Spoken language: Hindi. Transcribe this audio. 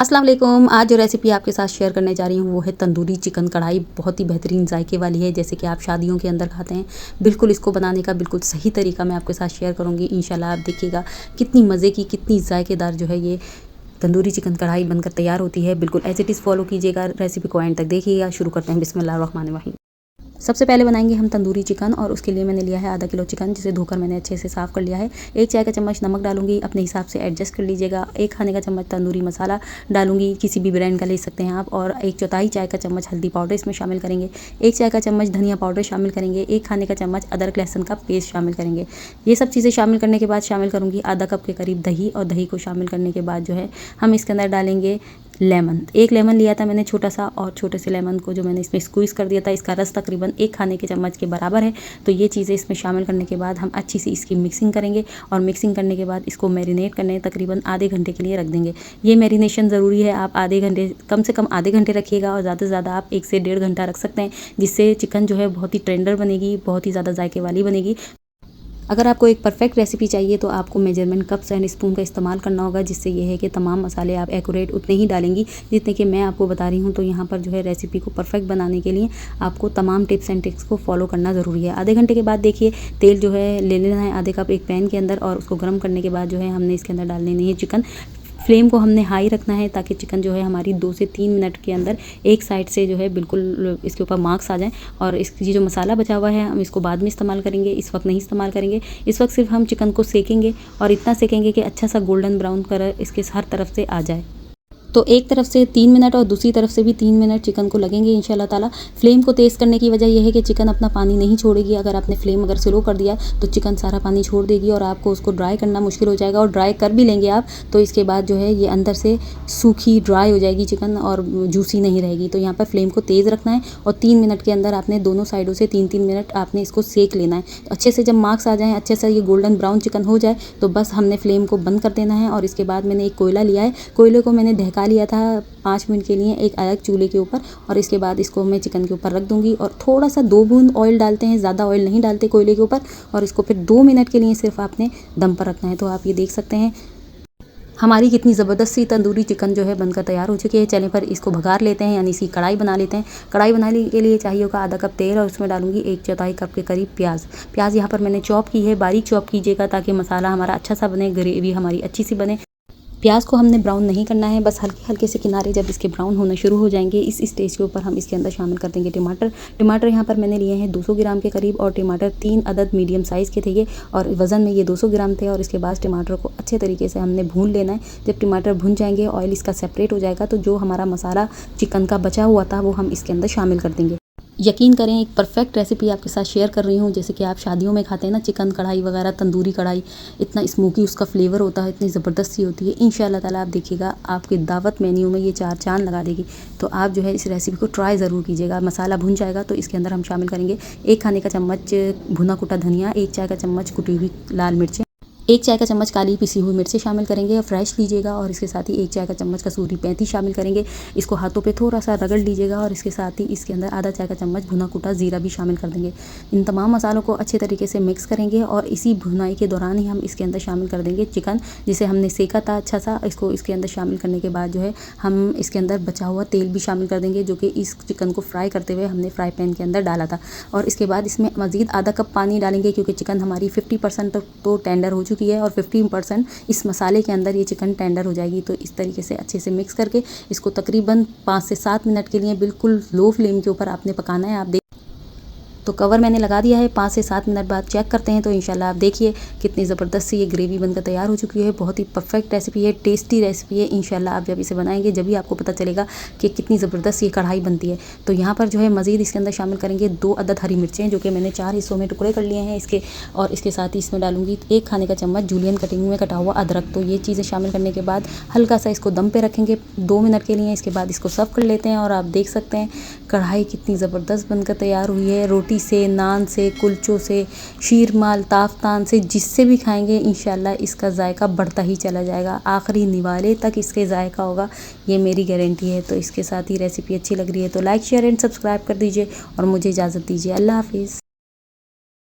अस्सलाम वालेकुम। आज जो रेसिपी आपके साथ शेयर करने जा रही हूँ वो है तंदूरी चिकन कढ़ाई। बहुत ही बेहतरीन जायके वाली है, जैसे कि आप शादियों के अंदर खाते हैं। बिल्कुल इसको बनाने का बिल्कुल सही तरीका मैं आपके साथ शेयर करूँगी। इंशाल्लाह आप देखिएगा कितनी मज़े की, कितनी जायकेदार जो है ये तंदूरी चिकन कढ़ाई बनकर तैयार होती है। बिल्कुल एज़ इट इज़ फॉलो कीजिएगा, रेसिपी को एंड तक देखिएगा। शुरू करते हैं बिस्मिल्लाहिर्रहमानिर्रहीम। सबसे पहले बनाएंगे हम तंदूरी चिकन, और उसके लिए मैंने लिया है आधा किलो चिकन, जिसे धोकर मैंने अच्छे से साफ़ कर लिया है। 1 चाय का चम्मच नमक डालूंगी, अपने हिसाब से एडजस्ट कर लीजिएगा। 1 खाने का चम्मच तंदूरी मसाला डालूंगी, किसी भी ब्रांड का ले सकते हैं आप। और 1/4 चाय का चम्मच हल्दी पाउडर इसमें शामिल करेंगे। 1 चाय का चम्मच धनिया पाउडर शामिल करेंगे। 1 खाने का चम्मच अदरक लहसुन का पेस्ट शामिल करेंगे। ये सब चीज़ें शामिल करने के बाद शामिल करूँगी आधा कप के करीब दही, और दही को शामिल करने के बाद जो है हम इसके अंदर डालेंगे लेमन। 1 लेमन लिया था मैंने छोटा सा, और छोटे से लेमन को जो मैंने इसमें स्क्वीज़ कर दिया था, इसका रस तकरीबन 1 खाने के चम्मच के बराबर है। तो ये चीज़ें इसमें शामिल करने के बाद हम अच्छी सी इसकी मिक्सिंग करेंगे, और मिक्सिंग करने के बाद इसको मैरिनेट करने तकरीबन आधे घंटे के लिए रख देंगे। ये मैरिनेशन ज़रूरी है, आप आधे घंटे, कम से कम आधे घंटे रखिएगा, और ज़्यादा से ज़्यादा आप 1 से 1.5 घंटा रख सकते हैं, जिससे चिकन जो है बहुत ही टेंडर बनेगी, बहुत ही ज़्यादा जायके वाली बनेगी। अगर आपको एक परफेक्ट रेसिपी चाहिए तो आपको मेजरमेंट कप्स एंड स्पून का इस्तेमाल करना होगा, जिससे ये है कि तमाम मसाले आप एक्यूरेट उतने ही डालेंगी जितने कि मैं आपको बता रही हूँ। तो यहाँ पर जो है रेसिपी को परफेक्ट बनाने के लिए आपको तमाम टिप्स एंड ट्रिक्स को फॉलो करना ज़रूरी है। आधे घंटे के बाद देखिए तेल जो है ले लेना है आधे कप एक पैन के अंदर, और उसको गर्म करने के बाद जो है हमने इसके अंदर डाल लेनी है चिकन। फ्लेम को हमने हाई रखना है, ताकि चिकन जो है हमारी 2 से 3 मिनट के अंदर एक साइड से जो है बिल्कुल इसके ऊपर मार्क्स आ जाएं। और ये जो मसाला बचा हुआ है हम इसको बाद में इस्तेमाल करेंगे, इस वक्त नहीं इस्तेमाल करेंगे। इस वक्त सिर्फ हम चिकन को सेकेंगे, और इतना सेकेंगे कि अच्छा सा गोल्डन ब्राउन कलर इसके हर तरफ से आ जाए। तो एक तरफ से 3 मिनट और दूसरी तरफ से भी 3 मिनट चिकन को लगेंगे इंशाल्लाह ताला। फ्लेम को तेज़ करने की वजह यह है कि चिकन अपना पानी नहीं छोड़ेगी। अगर आपने फ्लेम अगर स्लो कर दिया तो चिकन सारा पानी छोड़ देगी, और आपको उसको ड्राई करना मुश्किल हो जाएगा। और ड्राई कर भी लेंगे आप तो इसके बाद जो है ये अंदर से सूखी ड्राई हो जाएगी चिकन, और जूसी नहीं रहेगी। तो यहाँ पर फ्लेम को तेज़ रखना है, और 3 मिनट के अंदर आपने दोनों साइडों से 3-3 मिनट आपने इसको सेक लेना है। तो अच्छे से जब मार्क्स आ जाएँ, अच्छे से ये गोल्डन ब्राउन चिकन हो जाए, तो बस हमने फ्लेम को बंद कर देना है। और इसके बाद मैंने एक कोयला लिया है, कोयले को मैंने दहका लिया था 5 मिनट के लिए एक अलग चूल्हे के ऊपर, और इसके बाद इसको मैं चिकन के ऊपर रख दूंगी। और थोड़ा सा 2 बूंद ऑयल डालते हैं, ज़्यादा ऑयल नहीं डालते कोयले के ऊपर, और इसको फिर 2 मिनट के लिए सिर्फ आपने दम पर रखना है। तो आप ये देख सकते हैं हमारी कितनी ज़बरदस्त सी तंदूरी चिकन जो है बनकर तैयार हो चुकी है। चले पर इसको भगार लेते हैं, यानी इसकी कढ़ाई बना लेते हैं। कढ़ाई बनाने के लिए चाहिए होगा आधा कप तेल, और उसमें डालूंगी 1/4 कप के करीब प्याज यहाँ पर मैंने चॉप की है, बारीक चॉप कीजिएगा, ताकि मसाला हमारा अच्छा सा बने, ग्रेवी हमारी अच्छी सी बने। प्याज को हमने ब्राउन नहीं करना है, बस हल्के हल्के से किनारे जब इसके ब्राउन होना शुरू हो जाएंगे, इस स्टेज के ऊपर हम इसके अंदर शामिल कर देंगे टमाटर यहाँ पर मैंने लिए हैं 200 ग्राम के करीब, और टमाटर 3 अदद मीडियम साइज़ के थे ये, और वज़न में ये 200 ग्राम थे। और इसके बाद टमाटर को अच्छे तरीके से हमने भून लेना है। जब टमाटर भुन जाएंगे, ऑयल इसका सेपरेट हो जाएगा, तो जो हमारा मसाला चिकन का बचा हुआ था वो हम इसके अंदर शामिल कर देंगे। यकीन करें एक परफेक्ट रेसिपी आपके साथ शेयर कर रही हूँ, जैसे कि आप शादियों में खाते हैं ना चिकन कढ़ाई वगैरह, तंदूरी कढ़ाई, इतना स्मोकी उसका फ्लेवर होता है, इतनी ज़बरदस्त सी होती है। इंशाल्लाह ताला आप देखिएगा आपके दावत मेन्यू में ये 4 चांद लगा देगी। तो आप जो है इस रेसिपी को ट्राई ज़रूर कीजिएगा। मसाला भुन जाएगा तो इसके अंदर हम शामिल करेंगे 1 खाने का चम्मच भुना कुटा धनिया, 1 चाय का चम्मच कुटी हुई लाल मिर्चें, 1 चाय का चम्मच काली पिसी हुई मिर्चें शामिल करेंगे, और फ्रेश लीजिएगा। और इसके साथ ही 1 चाय का चम्मच कसूरी मेथी शामिल करेंगे। इसको हाथों पे थोड़ा सा रगड़ लीजिएगा, और इसके साथ ही इसके अंदर आधा चाय का चम्मच भुना कुटा ज़ीरा भी शामिल कर देंगे। इन तमाम मसालों को अच्छे तरीके से मिक्स करेंगे, और इसी भुनाई के दौरान ही हम इसके अंदर शामिल कर देंगे चिकन, जिसे हमने सेका था अच्छा सा। इसको इसके अंदर शामिल करने के बाद जो है हम इसके अंदर बचा हुआ तेल भी शामिल कर देंगे, जो कि इस चिकन को फ्राई करते हुए हमने फ्राई पैन के अंदर डाला था। और इसके बाद इसमें मज़ीद आधा कप पानी डालेंगे, क्योंकि चिकन हमारी 50% तो टेंडर हो चुकी है, और 50% इस मसाले के अंदर ये चिकन टेंडर हो जाएगी। तो इस तरीके से अच्छे से मिक्स करके इसको तकरीबन 5 से 7 मिनट के लिए बिल्कुल लो फ्लेम के ऊपर आपने पकाना है। आप तो कवर मैंने लगा दिया है। 5 से 7 मिनट बाद चेक करते हैं, तो इंशाल्लाह आप देखिए कितनी ज़बरदस्त सी ये ग्रेवी बनकर तैयार हो चुकी है। बहुत ही परफेक्ट रेसिपी है, टेस्टी रेसिपी है। इंशाल्लाह आप जब इसे बनाएंगे जब भी आपको पता चलेगा कि कितनी ज़बरदस्त ये कढ़ाई बनती है। तो यहाँ पर जो है मज़ीद इसके अंदर शामिल करेंगे 2 अदद हरी मिर्चें, जो कि मैंने 4 हिस्सों में टुकड़े कर लिए हैं इसके, और इसके साथ ही इसमें डालूंगी 1 खाने का चम्मच जूलियन कटिंग में कटा हुआ अदरक। तो ये चीज़ें शामिल करने के बाद हल्का सा इसको दम पे रखेंगे 2 मिनट के लिए। इसके बाद इसको सर्व कर लेते हैं, और आप देख सकते हैं कढ़ाई कितनी ज़बरदस्त बनकर तैयार हुई है। रोटी से, नान से, कुलचों से, शीरमाल, ताफ्तान से, जिससे भी खाएंगे इंशाल्लाह इसका जायका बढ़ता ही चला जाएगा, आखिरी निवाले तक इसके जायका होगा, ये मेरी गारंटी है। तो इसके साथ ही रेसिपी अच्छी लग रही है तो लाइक शेयर एंड सब्सक्राइब कर दीजिए, और मुझे इजाज़त दीजिए। अल्लाह हाफिज़।